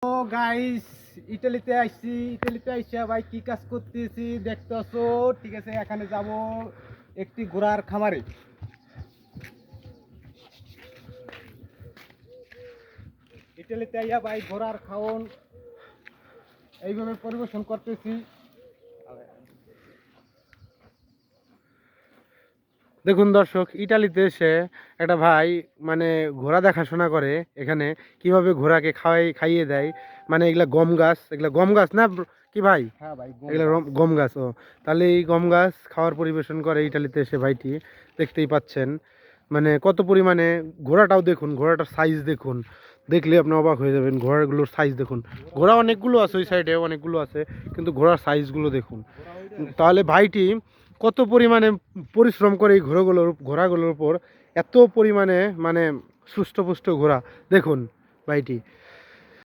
ও guys, ইটালিতে আইসা ভাই কি কাজ করতেছি দেখতেছো। ঠিক আছে, এখানে যাব একটি ঘোড়ার খামারে। ইটালিতে আইয়া ভাই ঘোড়ার খাওন এইভাবে পরিবেশন করতেছি। দেখুন দর্শক, ইটালিতে এসে একটা ভাই মানে ঘোড়া দেখাশোনা করে এখানে, কিভাবে ঘোড়াকে খাইয়ে দেয়। মানে এগুলা গম গাছ না কি ভাই? হ্যাঁ ভাই, এগুলা গম গাছ। ও তাহলে এই গম গাছ খাওয়ার পরিবেশন করে ইটালিতে এসে ভাইটি, দেখতেই পাচ্ছেন। মানে কত পরিমাণে ঘোড়াটাও দেখুন, ঘোড়াটার সাইজ দেখুন, দেখলে আপনি অবাক হয়ে যাবেন। ঘোড়াগুলোর সাইজ দেখুন, ঘোড়া অনেকগুলো আছে ওই সাইডে, অনেকগুলো আছে, কিন্তু ঘোড়ার সাইজগুলো দেখুন। তাহলে ভাইটি কত পরিমাণে পরিশ্রম করে এই ঘোড়াগুলোর উপর, এত পরিমাণে মানে সুষ্ঠুপুষ্ট ঘোড়া দেখুন ভাইটি।